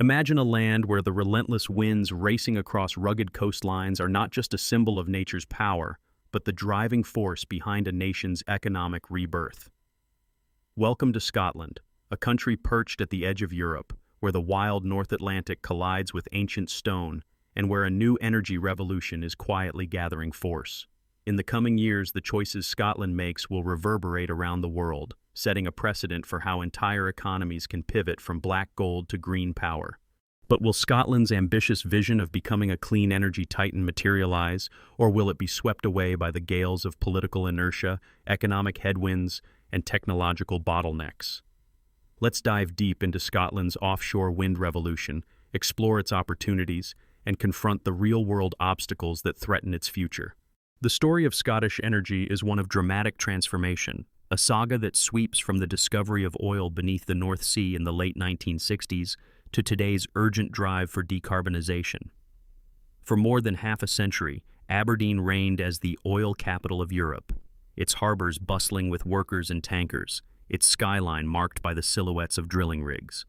Imagine a land where the relentless winds racing across rugged coastlines are not just a symbol of nature's power, but the driving force behind a nation's economic rebirth. Welcome to Scotland, a country perched at the edge of Europe, where the wild North Atlantic collides with ancient stone, and where a new energy revolution is quietly gathering force. In the coming years, the choices Scotland makes will reverberate around the world, setting a precedent for how entire economies can pivot from black gold to green power. But will Scotland's ambitious vision of becoming a clean energy titan materialize, or will it be swept away by the gales of political inertia, economic headwinds, and technological bottlenecks? Let's dive deep into Scotland's offshore wind revolution, explore its opportunities, and confront the real-world obstacles that threaten its future. The story of Scottish energy is one of dramatic transformation, a saga that sweeps from the discovery of oil beneath the North Sea in the late 1960s to today's urgent drive for decarbonization. For more than half a century, Aberdeen reigned as the oil capital of Europe, its harbors bustling with workers and tankers, its skyline marked by the silhouettes of drilling rigs.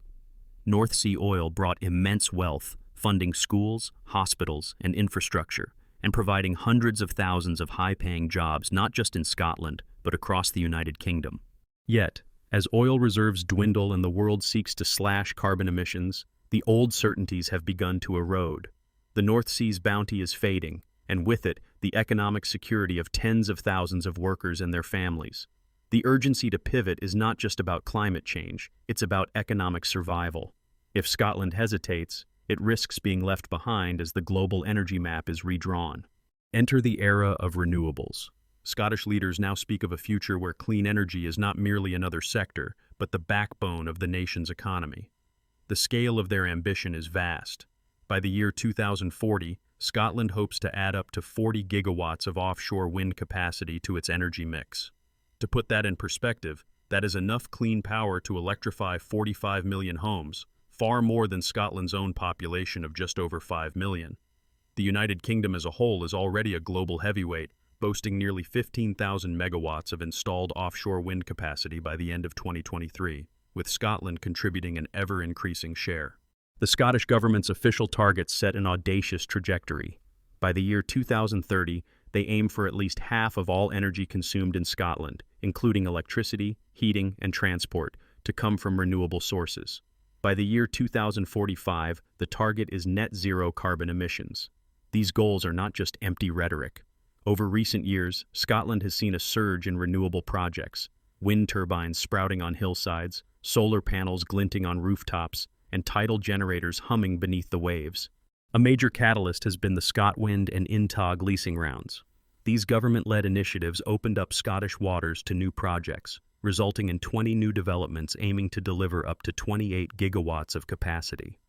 North Sea oil brought immense wealth, funding schools, hospitals, and infrastructure, and providing hundreds of thousands of high-paying jobs not just in Scotland, but across the United Kingdom. Yet, as oil reserves dwindle and the world seeks to slash carbon emissions, the old certainties have begun to erode. The North Sea's bounty is fading, and with it, the economic security of tens of thousands of workers and their families. The urgency to pivot is not just about climate change, it's about economic survival. If Scotland hesitates, it risks being left behind as the global energy map is redrawn. Enter the era of renewables. Scottish leaders now speak of a future where clean energy is not merely another sector, but the backbone of the nation's economy. The scale of their ambition is vast. By the year 2040, Scotland hopes to add up to 40 gigawatts of offshore wind capacity to its energy mix. To put that in perspective, that is enough clean power to electrify 45 million homes, far more than Scotland's own population of just over 5 million. The United Kingdom as a whole is already a global heavyweight, boasting nearly 15,000 megawatts of installed offshore wind capacity by the end of 2023, with Scotland contributing an ever-increasing share. The Scottish government's official targets set an audacious trajectory. By the year 2030, they aim for at least half of all energy consumed in Scotland, including electricity, heating, and transport, to come from renewable sources. By the year 2045, the target is net zero carbon emissions. These goals are not just empty rhetoric. Over recent years, Scotland has seen a surge in renewable projects, wind turbines sprouting on hillsides, solar panels glinting on rooftops, and tidal generators humming beneath the waves. A major catalyst has been the ScotWind and Intog leasing rounds. These government-led initiatives opened up Scottish waters to new projects, resulting in 20 new developments aiming to deliver up to 28 gigawatts of capacity.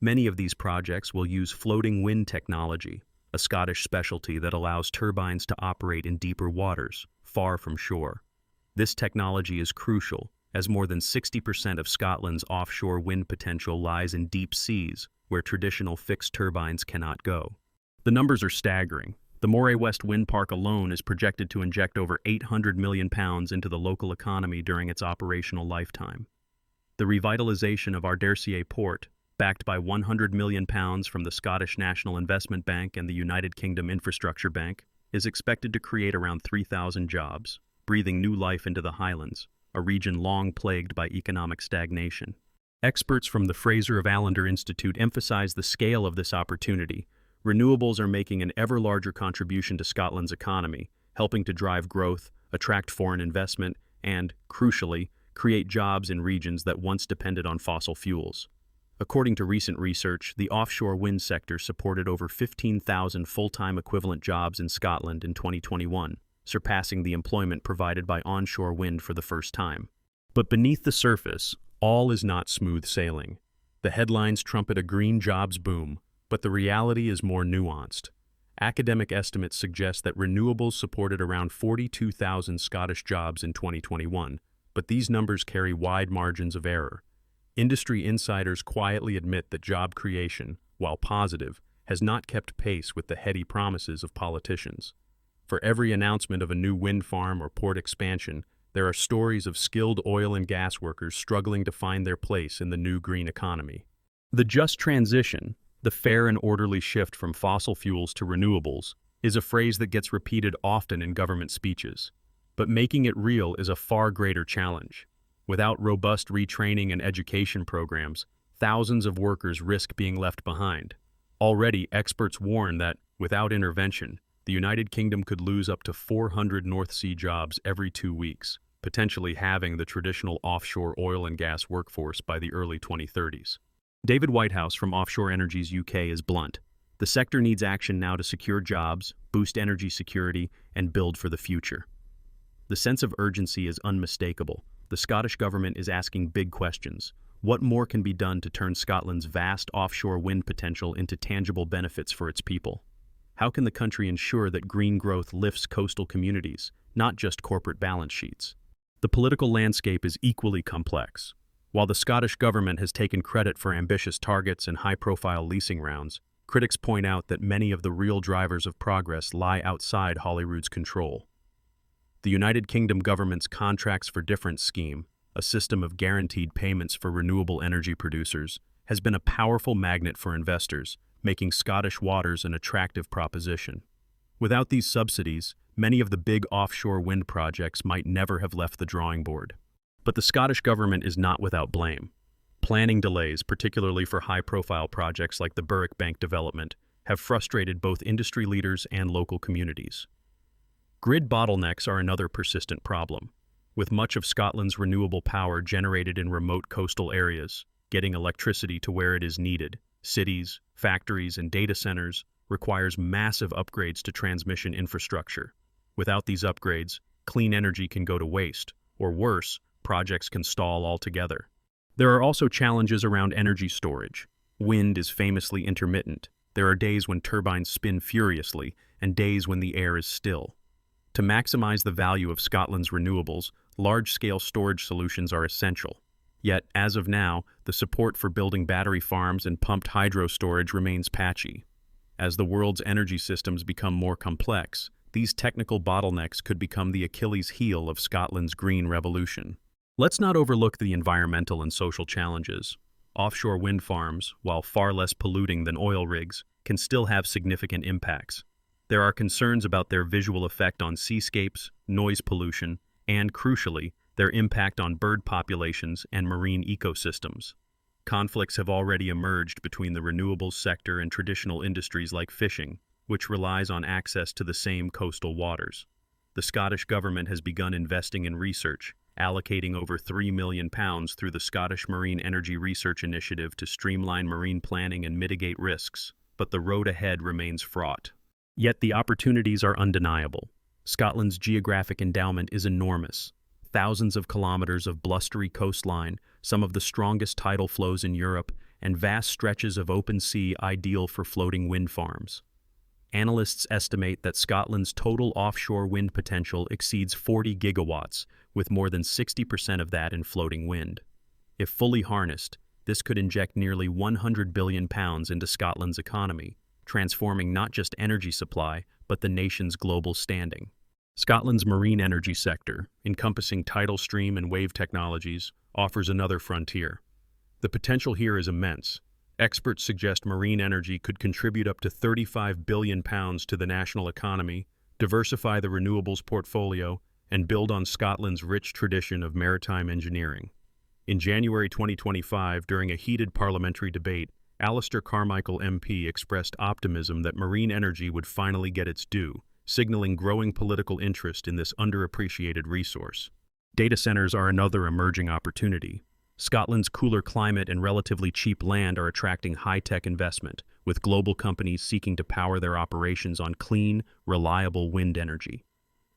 Many of these projects will use floating wind technology, a Scottish specialty that allows turbines to operate in deeper waters, far from shore. This technology is crucial, as more than 60% of Scotland's offshore wind potential lies in deep seas, where traditional fixed turbines cannot go. The numbers are staggering. The Moray West Wind Park alone is projected to inject over £800 million into the local economy during its operational lifetime. The revitalisation of Ardersier Port, backed by £100 million from the Scottish National Investment Bank and the United Kingdom Infrastructure Bank, is expected to create around 3,000 jobs, breathing new life into the Highlands, a region long plagued by economic stagnation. Experts from the Fraser of Allender Institute emphasize the scale of this opportunity. Renewables are making an ever larger contribution to Scotland's economy, helping to drive growth, attract foreign investment, and, crucially, create jobs in regions that once depended on fossil fuels. According to recent research, the offshore wind sector supported over 15,000 full-time equivalent jobs in Scotland in 2021, surpassing the employment provided by onshore wind for the first time. But beneath the surface, all is not smooth sailing. The headlines trumpet a green jobs boom, but the reality is more nuanced. Academic estimates suggest that renewables supported around 42,000 Scottish jobs in 2021, but these numbers carry wide margins of error. Industry insiders quietly admit that job creation, while positive, has not kept pace with the heady promises of politicians. For every announcement of a new wind farm or port expansion, there are stories of skilled oil and gas workers struggling to find their place in the new green economy. The just transition, the fair and orderly shift from fossil fuels to renewables, is a phrase that gets repeated often in government speeches. But making it real is a far greater challenge. Without robust retraining and education programs, thousands of workers risk being left behind. Already, experts warn that, without intervention, the United Kingdom could lose up to 400 North Sea jobs every 2 weeks, potentially halving the traditional offshore oil and gas workforce by the early 2030s. David Whitehouse from Offshore Energy's UK is blunt. The sector needs action now to secure jobs, boost energy security, and build for the future. The sense of urgency is unmistakable. The Scottish government is asking big questions. What more can be done to turn Scotland's vast offshore wind potential into tangible benefits for its people? How can the country ensure that green growth lifts coastal communities, not just corporate balance sheets? The political landscape is equally complex. While the Scottish government has taken credit for ambitious targets and high-profile leasing rounds, critics point out that many of the real drivers of progress lie outside Holyrood's control. The United Kingdom government's Contracts for Difference scheme, a system of guaranteed payments for renewable energy producers, has been a powerful magnet for investors, making Scottish waters an attractive proposition. Without these subsidies, many of the big offshore wind projects might never have left the drawing board. But the Scottish government is not without blame. Planning delays, particularly for high-profile projects like the Berwick Bank development, have frustrated both industry leaders and local communities. Grid bottlenecks are another persistent problem. With much of Scotland's renewable power generated in remote coastal areas, getting electricity to where it is needed, cities, factories, and data centers, requires massive upgrades to transmission infrastructure. Without these upgrades, clean energy can go to waste, or worse, projects can stall altogether. There are also challenges around energy storage. Wind is famously intermittent. There are days when turbines spin furiously, and days when the air is still. To maximize the value of Scotland's renewables, large-scale storage solutions are essential. Yet, as of now, the support for building battery farms and pumped hydro storage remains patchy. As the world's energy systems become more complex, these technical bottlenecks could become the Achilles heel of Scotland's green revolution. Let's not overlook the environmental and social challenges. Offshore wind farms, while far less polluting than oil rigs, can still have significant impacts. There are concerns about their visual effect on seascapes, noise pollution, and, crucially, their impact on bird populations and marine ecosystems. Conflicts have already emerged between the renewables sector and traditional industries like fishing, which relies on access to the same coastal waters. The Scottish government has begun investing in research, allocating over £3 million through the Scottish Marine Energy Research Initiative to streamline marine planning and mitigate risks, but the road ahead remains fraught. Yet the opportunities are undeniable. Scotland's geographic endowment is enormous. Thousands of kilometers of blustery coastline, some of the strongest tidal flows in Europe, and vast stretches of open sea ideal for floating wind farms. Analysts estimate that Scotland's total offshore wind potential exceeds 40 gigawatts, with more than 60% of that in floating wind. If fully harnessed, this could inject nearly £100 billion into Scotland's economy, transforming not just energy supply, but the nation's global standing. Scotland's marine energy sector, encompassing tidal stream and wave technologies, offers another frontier. The potential here is immense. Experts suggest marine energy could contribute up to £35 billion to the national economy, diversify the renewables portfolio, and build on Scotland's rich tradition of maritime engineering. In January 2025, during a heated parliamentary debate, Alistair Carmichael MP expressed optimism that marine energy would finally get its due, signaling growing political interest in this underappreciated resource. Data centers are another emerging opportunity. Scotland's cooler climate and relatively cheap land are attracting high-tech investment, with global companies seeking to power their operations on clean, reliable wind energy.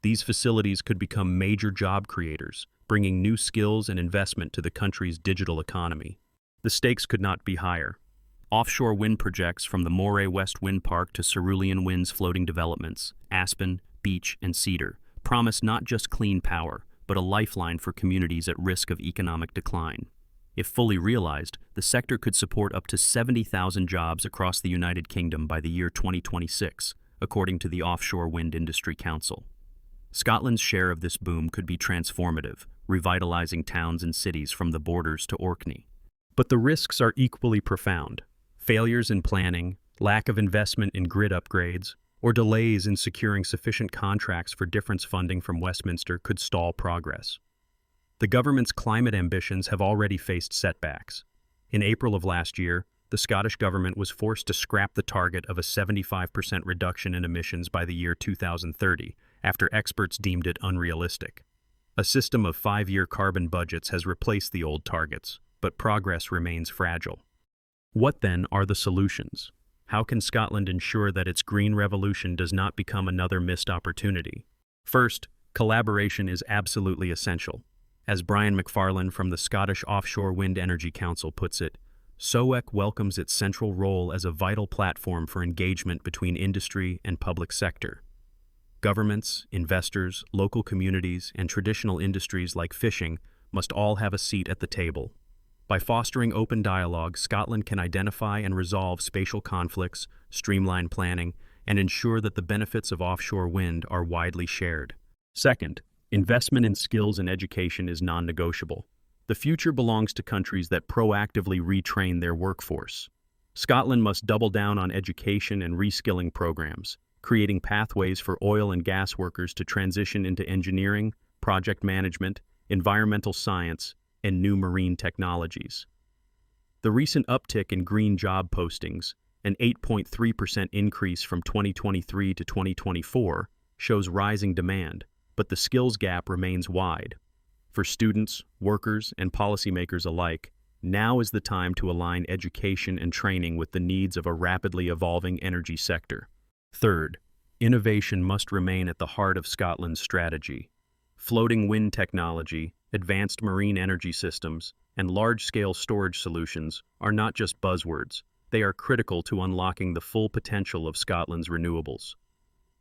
These facilities could become major job creators, bringing new skills and investment to the country's digital economy. The stakes could not be higher. Offshore wind projects from the Moray West Wind Park to Cerulean Wind's floating developments, Aspen, Beach, and Cedar, promise not just clean power, but a lifeline for communities at risk of economic decline. If fully realized, the sector could support up to 70,000 jobs across the United Kingdom by the year 2026, according to the Offshore Wind Industry Council. Scotland's share of this boom could be transformative, revitalizing towns and cities from the borders to Orkney. But the risks are equally profound. Failures in planning, lack of investment in grid upgrades, or delays in securing sufficient contracts for difference funding from Westminster could stall progress. The government's climate ambitions have already faced setbacks. In April of last year, the Scottish government was forced to scrap the target of a 75% reduction in emissions by the year 2030, after experts deemed it unrealistic. A system of 5-year carbon budgets has replaced the old targets, but progress remains fragile. What then are the solutions? How can Scotland ensure that its green revolution does not become another missed opportunity? First, collaboration is absolutely essential. As Brian McFarlane from the Scottish Offshore Wind Energy Council puts it, SOEC welcomes its central role as a vital platform for engagement between industry and public sector. Governments, investors, local communities, and traditional industries like fishing must all have a seat at the table. By fostering open dialogue, Scotland can identify and resolve spatial conflicts, streamline planning, and ensure that the benefits of offshore wind are widely shared. Second, investment in skills and education is non-negotiable. The future belongs to countries that proactively retrain their workforce. Scotland must double down on education and reskilling programs, creating pathways for oil and gas workers to transition into engineering, project management, environmental science, and new marine technologies. The recent uptick in green job postings, an 8.3% increase from 2023 to 2024, shows rising demand, but the skills gap remains wide. For students, workers, and policymakers alike, now is the time to align education and training with the needs of a rapidly evolving energy sector. Third, innovation must remain at the heart of Scotland's strategy. Floating wind technology, advanced marine energy systems, and large-scale storage solutions are not just buzzwords, they are critical to unlocking the full potential of Scotland's renewables.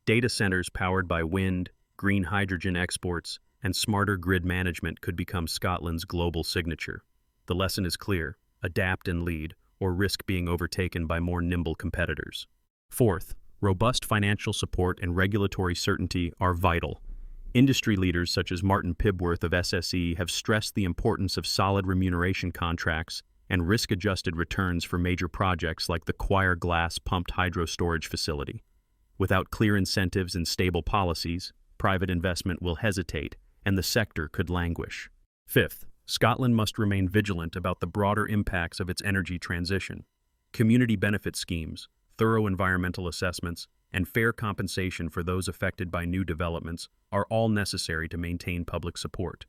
Data centers powered by wind, green hydrogen exports, and smarter grid management could become Scotland's global signature. The lesson is clear: adapt and lead, or risk being overtaken by more nimble competitors. Fourth, robust financial support and regulatory certainty are vital. Industry leaders such as Martin Pibworth of SSE have stressed the importance of solid remuneration contracts and risk-adjusted returns for major projects like the Quire Glass pumped hydro storage facility. Without clear incentives and stable policies, private investment will hesitate and the sector could languish. Fifth, Scotland must remain vigilant about the broader impacts of its energy transition. Community benefit schemes, thorough environmental assessments, and fair compensation for those affected by new developments are all necessary to maintain public support.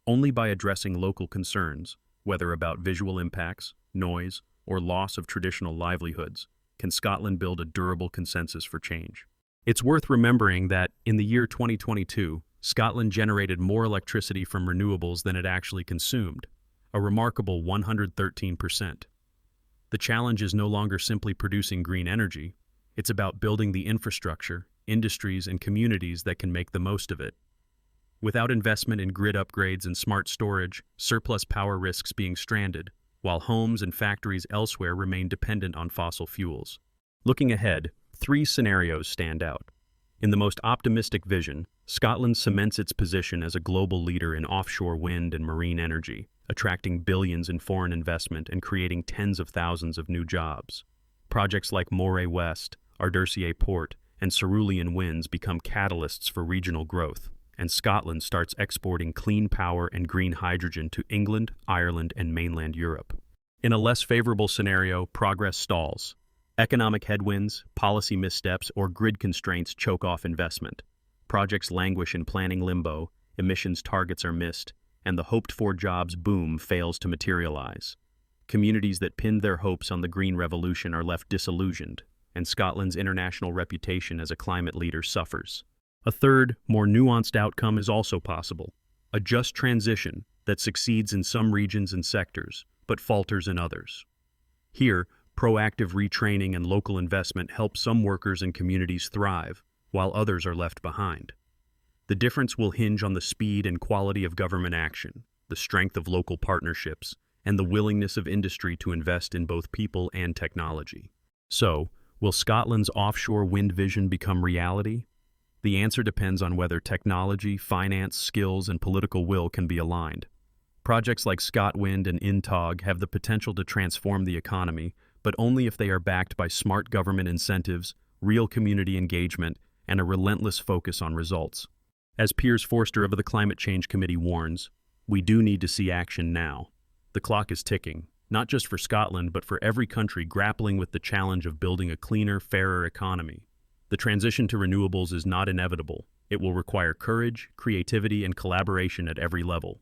Only by addressing local concerns, whether about visual impacts, noise, or loss of traditional livelihoods, can Scotland build a durable consensus for change. It's worth remembering that, in the year 2022, Scotland generated more electricity from renewables than it actually consumed, a remarkable 113%. The challenge is no longer simply producing green energy. It's about building the infrastructure, industries, and communities that can make the most of it. Without investment in grid upgrades and smart storage, surplus power risks being stranded, while homes and factories elsewhere remain dependent on fossil fuels. Looking ahead, 3 scenarios stand out. In the most optimistic vision, Scotland cements its position as a global leader in offshore wind and marine energy, attracting billions in foreign investment and creating tens of thousands of new jobs. Projects like Moray West, Ardersier Port, and Cerulean Winds become catalysts for regional growth, and Scotland starts exporting clean power and green hydrogen to England, Ireland, and mainland Europe. In a less favorable scenario, progress stalls. Economic headwinds, policy missteps, or grid constraints choke off investment. Projects languish in planning limbo, emissions targets are missed, and the hoped-for jobs boom fails to materialize. Communities that pinned their hopes on the green revolution are left disillusioned, and Scotland's international reputation as a climate leader suffers. A third, more nuanced outcome is also possible: a just transition that succeeds in some regions and sectors, but falters in others. Here, proactive retraining and local investment help some workers and communities thrive, while others are left behind. The difference will hinge on the speed and quality of government action, the strength of local partnerships, and the willingness of industry to invest in both people and technology. So, will Scotland's offshore wind vision become reality? The answer depends on whether technology, finance, skills, and political will can be aligned. Projects like ScotWind and INTOG have the potential to transform the economy, but only if they are backed by smart government incentives, real community engagement, and a relentless focus on results. As Piers Forster of the Climate Change Committee warns, we do need to see action now. The clock is ticking, not just for Scotland, but for every country grappling with the challenge of building a cleaner, fairer economy. The transition to renewables is not inevitable. It will require courage, creativity, and collaboration at every level.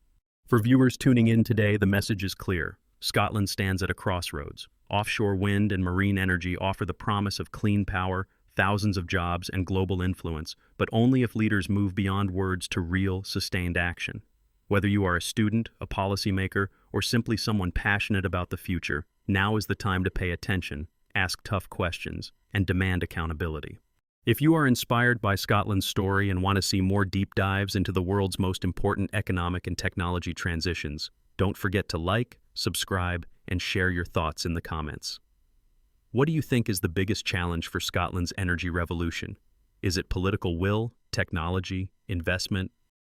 For viewers tuning in today, the message is clear. Scotland stands at a crossroads. Offshore wind and marine energy offer the promise of clean power, thousands of jobs, and global influence, but only if leaders move beyond words to real, sustained action. Whether you are a student, a policymaker, or simply someone passionate about the future, now is the time to pay attention, ask tough questions, and demand accountability. If you are inspired by Scotland's story and want to see more deep dives into the world's most important economic and technology transitions, don't forget to like, subscribe, and share your thoughts in the comments. What do you think is the biggest challenge for Scotland's energy revolution? Is it political will, technology, investment,